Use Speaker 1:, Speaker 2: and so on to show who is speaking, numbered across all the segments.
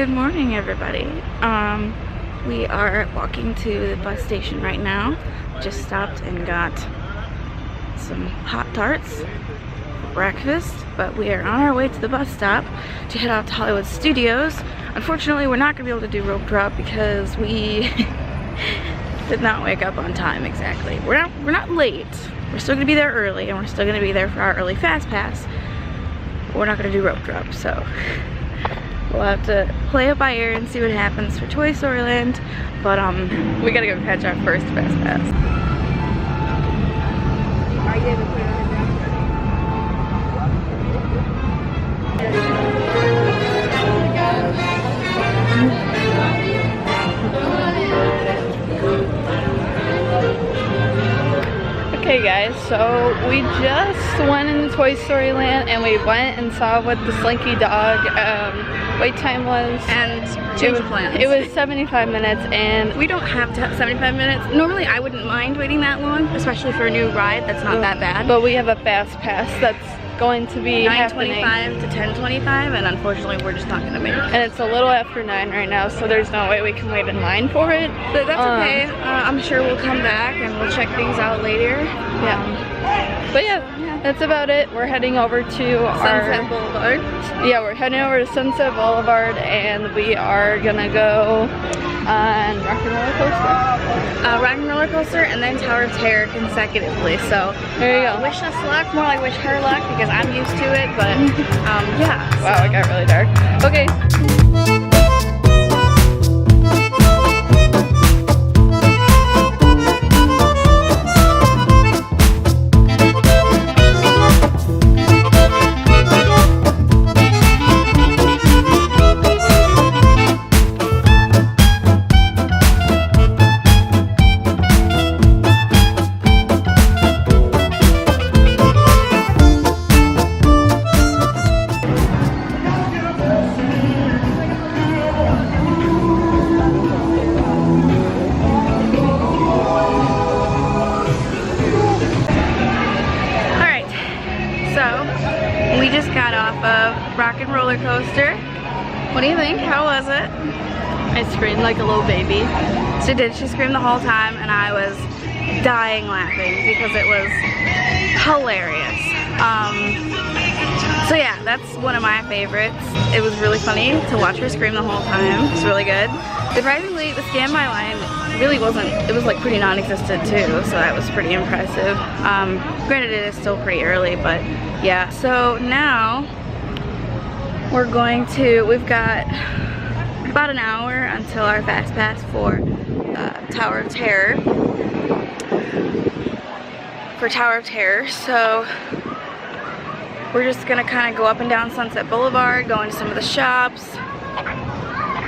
Speaker 1: Good morning, everybody. We are walking to the bus station right now. Just stopped and got some hot tarts for breakfast, but we are on our way to the bus stop to head out to Hollywood Studios. Unfortunately, we're not gonna be able to do rope drop because we did not wake up on time exactly. We're not late. We're still gonna be there early, and we're still gonna be there for our early fast pass. But we're not gonna do rope drop, so we'll have to play it by ear and see what happens for Toy Story Land. But we gotta go catch our first fast pass. Are you able to put it on Okay guys, so we just went into Toy Story Land and we went and saw what the Slinky Dog wait time was. And changed plans. It was 75 minutes and we don't have 75 minutes. Normally I wouldn't mind waiting that long, especially for a new ride that's not that bad. But we have a fast pass that's going to be 9:25 to 10:25 and unfortunately we're just not going to make it. And it's a little after 9 right now, so there's no way we can wait in line for it. But that's okay. I'm sure we'll come back and we'll check things out later. But yeah, that's about it. We're heading over to Sunset Boulevard. Yeah, we're heading over to Sunset Boulevard and we are gonna go on Rock and Roller Coaster. Rock and Roller Coaster and then Tower of Terror consecutively. So there you go. Wish us luck, more like wish her luck because I'm used to it, but yeah. Wow, it got really dark. Okay. We just got off of Rock and Roller Coaster. What do you think? How was it? I screamed like a little baby. She did. She screamed the whole time and I was dying laughing because it was hilarious. So yeah, that's one of my favorites. It was really funny to watch her scream the whole time. It was really good. Surprisingly, the standby line really wasn't, it was like pretty non-existent too, so that was pretty impressive. Granted it is still pretty early, but yeah. So now we're going to, we've got about an hour until our fast pass for Tower of Terror. So we're just gonna kind of go up and down Sunset Boulevard, go into some of the shops,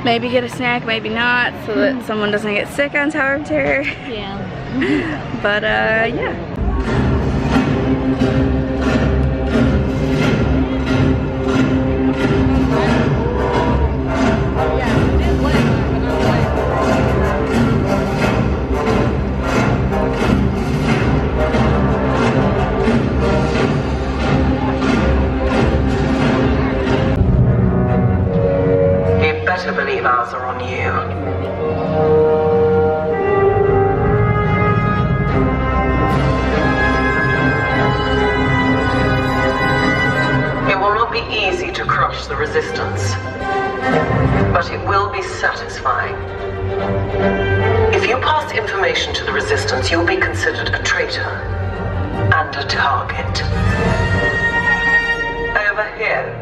Speaker 1: maybe get a snack, maybe not, so that someone doesn't get sick on Tower of Terror. Yeah. But yeah.
Speaker 2: To believe eyes are on you. It will not be easy to crush the resistance, but it will be satisfying. If you pass information to the resistance, you'll be considered a traitor and a target. Over here.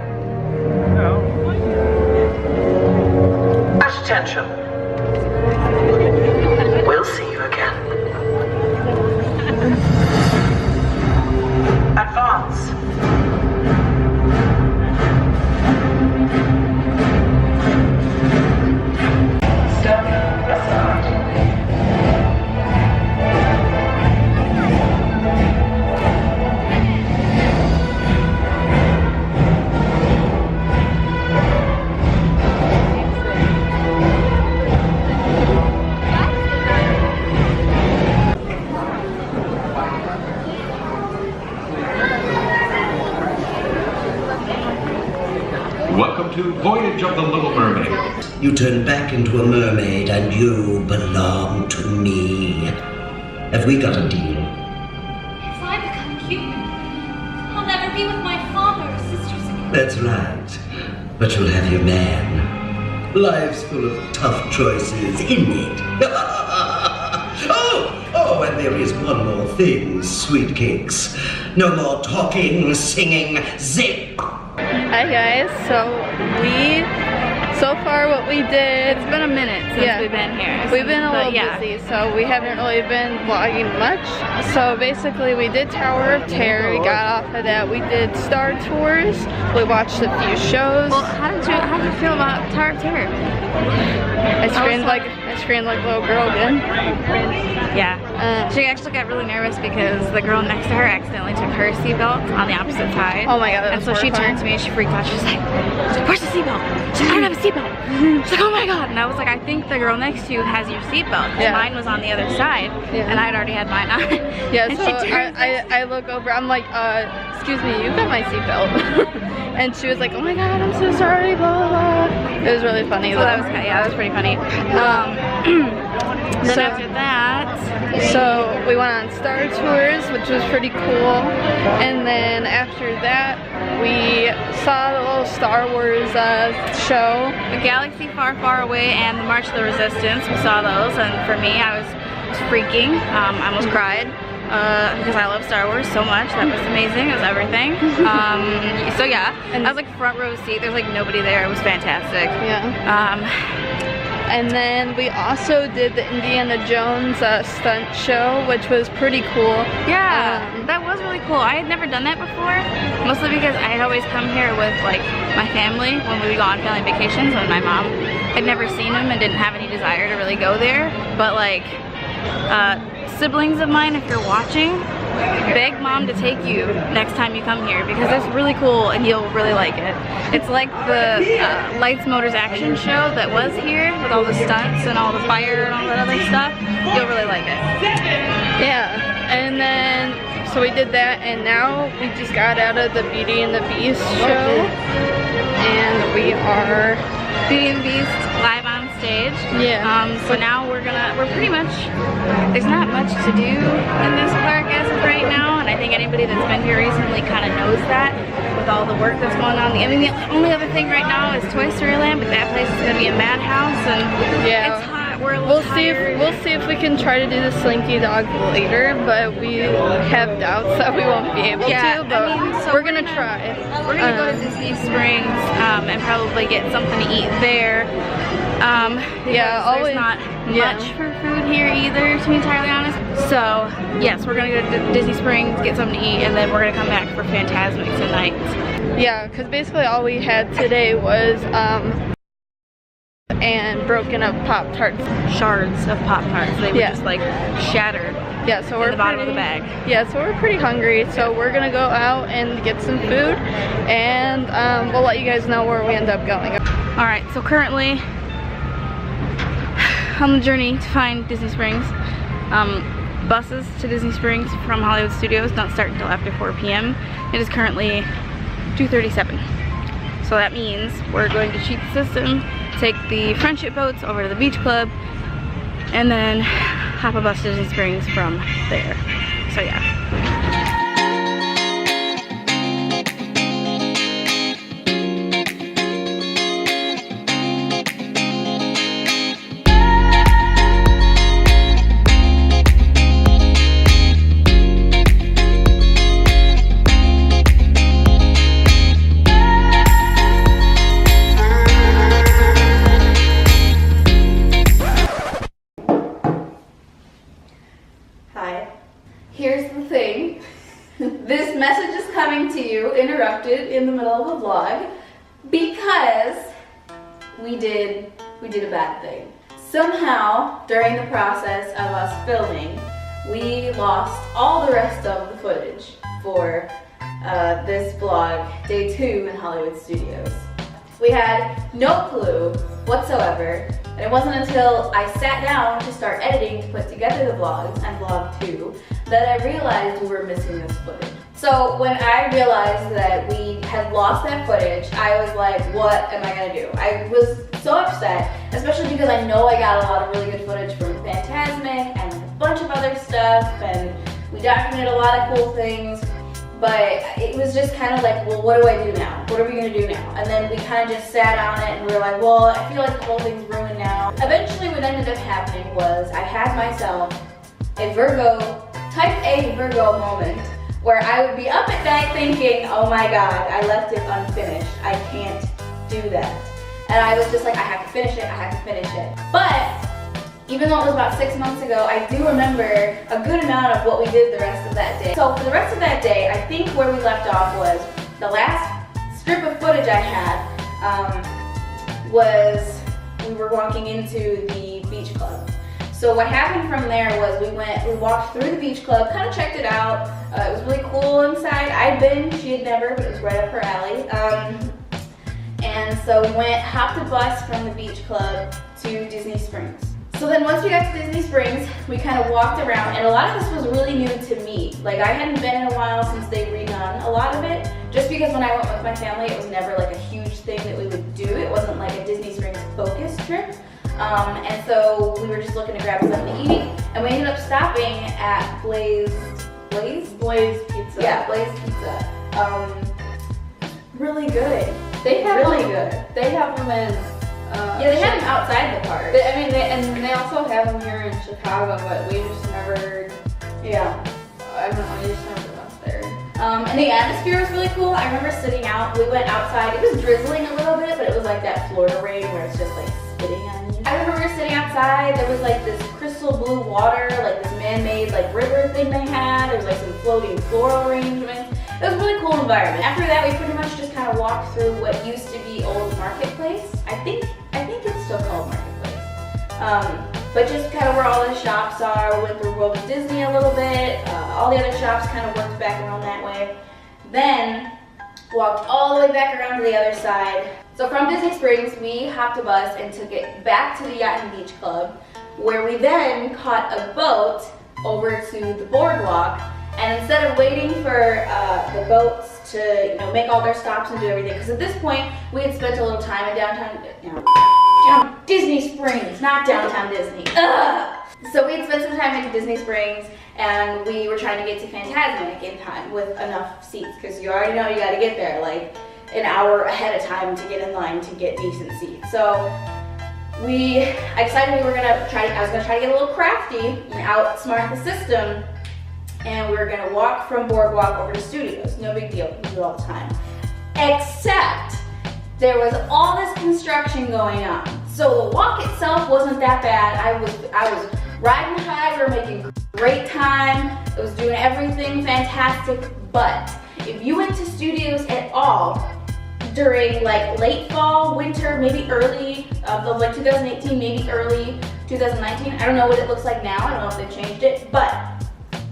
Speaker 2: Attention. We'll see you again. Advance. Step aside.
Speaker 3: Welcome to Voyage of the Little Mermaid.
Speaker 4: You turn back into a mermaid and you belong to me. Have we got a deal?
Speaker 5: If I become human, I'll never be with my father or sisters again.
Speaker 4: That's right. But you'll have your man. Life's full of tough choices, isn't it? Oh, and there is one more thing, sweet cakes. No more talking, singing, zip!
Speaker 1: Hi guys, so far what we did,
Speaker 6: It's been a minute since we've been here.
Speaker 1: We've been a little busy, so we haven't really been vlogging much. So basically we did Tower of Terror, we got off of that. We did Star Tours, we watched a few shows.
Speaker 6: Well, how did you feel about Tower of Terror?
Speaker 1: I screamed like a little girl did.
Speaker 6: Yeah. She actually got really nervous because the girl next to her accidentally took her seatbelt on the opposite side.
Speaker 1: Oh my god, that
Speaker 6: and
Speaker 1: was
Speaker 6: so she
Speaker 1: horrifying.
Speaker 6: turned to me and she freaked out. She's like, where's the seatbelt? She's like, I don't have a seatbelt. She's like, oh my god. And I was like, I think the girl next to you has your seatbelt.
Speaker 1: Yeah.
Speaker 6: Mine was on the other side, and I'd already had mine on.
Speaker 1: Yeah,
Speaker 6: and
Speaker 1: so I look over, I'm like, excuse me, you got my seatbelt. And she was like, oh my god, I'm so sorry, blah, blah, blah. It was really funny.
Speaker 6: So that was pretty funny. Then after that,
Speaker 1: so we went on Star Tours, which was pretty cool. And then after that, we saw the little Star Wars show.
Speaker 6: The Galaxy Far, Far Away and the March of the Resistance, we saw those. And for me, I was freaking. I almost cried. Because I love Star Wars so much. That was amazing. It was everything. So yeah, and I was like front row seat. There's like nobody there. It was fantastic.
Speaker 1: Yeah. And then we also did the Indiana Jones stunt show, which was pretty cool.
Speaker 6: Yeah, that was really cool. I had never done that before, mostly because I had always come here with like my family when we would go on family vacations, and my mom had never seen them and didn't have any desire to really go there. But like, siblings of mine, if you're watching, beg mom to take you next time you come here because it's really cool and you'll really like it. It's like the Lights, Motors, Action show that was here with all the stunts and all the fire and all that other stuff. You'll really like it.
Speaker 1: Yeah, and then, so we did that, and now we just got out of the Beauty and the Beast show, and we are
Speaker 6: Beauty and the Beast live on stage.
Speaker 1: Yeah.
Speaker 6: So now we're pretty much, there's not much to do in this park as of right now, and I think anybody that's been here recently kind of knows that with all the work that's going on. I mean, the only other thing right now is Toy Story Land, but that place is going to be a madhouse, and it's hot. We're a little tired.
Speaker 1: We'll see if we can try to do the Slinky Dog later, but we have doubts that we won't be able to, but
Speaker 6: I mean, so
Speaker 1: we're gonna try.
Speaker 6: We're gonna go to Disney Springs and probably get something to eat there. There's not much for food here either, to be entirely honest. So yes, we're gonna go to Disney Springs, get something to eat, and then we're gonna come back for Fantasmic tonight.
Speaker 1: Yeah, because basically all we had today was and broken up Pop-Tarts.
Speaker 6: Shards of Pop-Tarts. They were just like shattered.
Speaker 1: Yeah, so we're
Speaker 6: in the bottom of the bag.
Speaker 1: Yeah, so we're pretty hungry, so we're gonna go out and get some food, and we'll let you guys know where we end up going.
Speaker 6: Alright, so currently on the journey to find Disney Springs. Buses to Disney Springs from Hollywood Studios don't start until after 4 p.m. It is currently 2:37. So that means we're going to cheat the system, take the friendship boats over to the beach club, and then hop a bus to Disney Springs from there. So yeah.
Speaker 7: Here's the thing. This message is coming to you interrupted in the middle of a vlog because we did a bad thing. Somehow, during the process of us filming, we lost all the rest of the footage for this vlog, day 2 in Hollywood Studios. We had no clue whatsoever, and it wasn't until I sat down to start editing to put together the vlogs and vlog 2 that I realized we were missing this footage. So when I realized that we had had lost that footage, I was like, what am I gonna do? I was so upset, especially because I know I got a lot of really good footage from Fantasmic and a bunch of other stuff, and we documented a lot of cool things, but it was just kind of like, well, what do I do now? What are we gonna do now? And then we kind of just sat on it and we were like, well, I feel like the whole thing's ruined now. Eventually what ended up happening was I had myself a type A Virgo moment where I would be up at night thinking, oh my God, I left it unfinished. I can't do that. And I was just like, I have to finish it, I have to finish it. But even though it was about 6 months ago, I do remember a good amount of what we did the rest of that day. So for the rest of that day, I think where we left off was the last strip of footage I had was we were walking into the beach club. So what happened from there was we walked through the beach club, kind of checked it out. It was really cool inside. I'd been, she had never, but it was right up her alley. And so we hopped a bus from the beach club to Disney Springs. So then once we got to Disney Springs, we kind of walked around, and a lot of this was really new to me. Like, I hadn't been in a while since they redone a lot of it, just because when I went with my family, it was never like a huge thing that we would do. It wasn't like a Disney Springs focus trip. And so we were just looking to grab something to eat, and we ended up stopping at Blaze Pizza. Yeah, Blaze Pizza. Really good.
Speaker 1: They have
Speaker 7: really
Speaker 1: them,
Speaker 7: good.
Speaker 1: They have them in.
Speaker 7: Yeah, they have them outside the park.
Speaker 1: They also have them here in Chicago, but we just never.
Speaker 7: Yeah.
Speaker 1: I don't know. We just never went there.
Speaker 7: And the atmosphere was really cool. I remember sitting out. We went outside. It was drizzling a little bit, but it was like that Florida rain where it's just like spitting on you. I remember sitting outside. There was like this crystal blue water, like this man-made like river thing they had. There was like some floating floral arrangements. It was a really cool environment. After that, we pretty much just kind of walked through what used to be Old Marketplace. I think it's still called Marketplace. But just kind of where all the shops are. We went through World of Disney a little bit. All the other shops kind of worked back around that way. Then walked all the way back around to the other side. So from Disney Springs, we hopped a bus and took it back to the Yacht and Beach Club, where we then caught a boat over to the boardwalk. And instead of waiting for the boats to make all their stops and do everything, because at this point we had spent a little time in down Disney Springs, not downtown Disney. Ugh. So we had spent some time in Disney Springs, and we were trying to get to Fantasmic in time with enough seats, because you already know you got to get there like an hour ahead of time to get in line to get decent seats. So I decided I was gonna try to get a little crafty and outsmart the system. And we were gonna walk from Boardwalk over to Studios. No big deal, we do it all the time. Except there was all this construction going on. So the walk itself wasn't that bad. I was riding high, we were making great time. I was doing everything fantastic, but if you went to Studios at all during like late fall, winter, maybe early of like 2018, maybe early 2019, I don't know what it looks like now, I don't know if they've changed it, but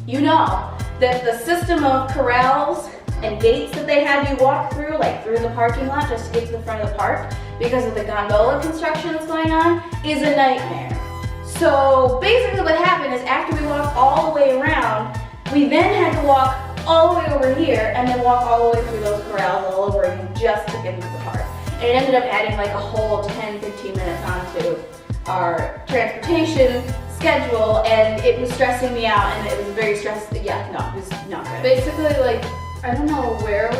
Speaker 7: you know that the system of corrals and gates that they had you walk through, like through the parking lot just to get to the front of the park because of the gondola construction that's going on, is a nightmare. So basically what happened is after we walked all the way around, we then had to walk all the way over here and then walk all the way through those corrals all over again just to get into the park. And it ended up adding like a whole 10-15 minutes onto our transportation schedule, and it was stressing me out, and it was very stressful. Yeah, no, it was not good.
Speaker 1: Basically, like, I don't know where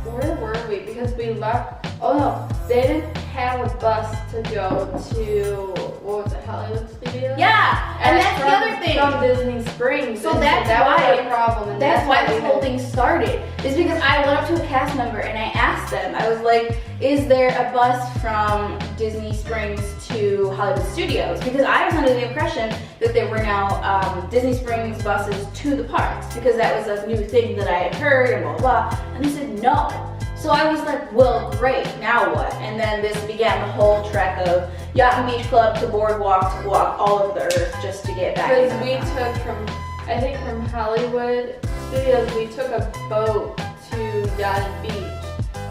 Speaker 1: were we? Because we left, oh no, they didn't have a bus to go to, what was it, Hollywood Studios?
Speaker 7: Yeah, and that's the other thing.
Speaker 1: From Disney Springs.
Speaker 7: So that's
Speaker 1: that
Speaker 7: why
Speaker 1: was a problem. And
Speaker 7: that's why this whole thing started. Is because I went up to a cast member and I asked them, I was like, is there a bus from Disney Springs to Hollywood Studios? Because I was under the impression that there were now Disney Springs buses to the parks, because that was a new thing that I had heard and blah, blah, blah. And they said no. So I was like, well, great, now what? And then this began the whole trek of Yacht and Beach Club to Boardwalk to walk all over the earth just to get back.
Speaker 1: Because we took from Hollywood Studios, we took a boat to Yacht and Beach.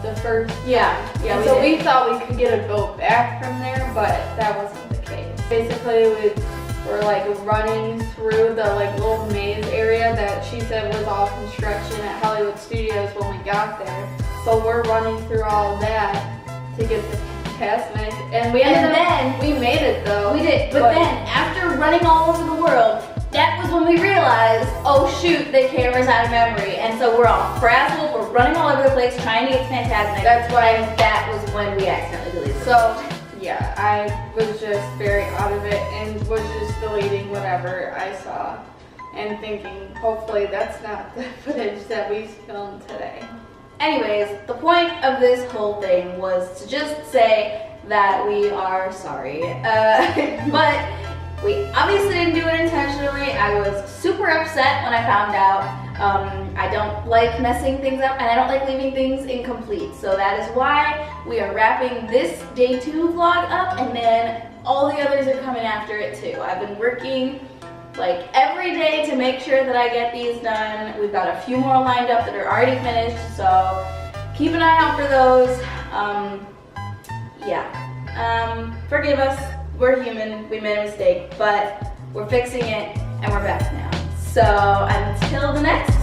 Speaker 1: The first
Speaker 7: yeah.
Speaker 1: So we thought we could get a boat back from there, but that wasn't the case. Basically, we were like running through the like little maze area that she said was all construction at Hollywood Studios when we got there. So we're running through all of that to get the task made. And we made it though.
Speaker 7: We did, but then after running all over the world, that was when we realized, oh shoot, the camera's out of memory. And so we're all frazzled, we're running all over the place trying to get Fantasmic.
Speaker 1: That's why
Speaker 7: that was when we accidentally deleted it.
Speaker 1: So yeah, I was just very out of it and was just deleting whatever I saw and thinking, hopefully that's not the footage that we filmed today.
Speaker 7: Anyways, the point of this whole thing was to just say that we are sorry. But we obviously didn't do it intentionally. I was super upset when I found out. I don't like messing things up and I don't like leaving things incomplete. So that is why we are wrapping this day 2 vlog up, and then all the others are coming after it too. I've been working like every day to make sure that I get these done. We've got a few more lined up that are already finished, so keep an eye out for those. Forgive us, we're human, we made a mistake, but we're fixing it and we're back now. So until the next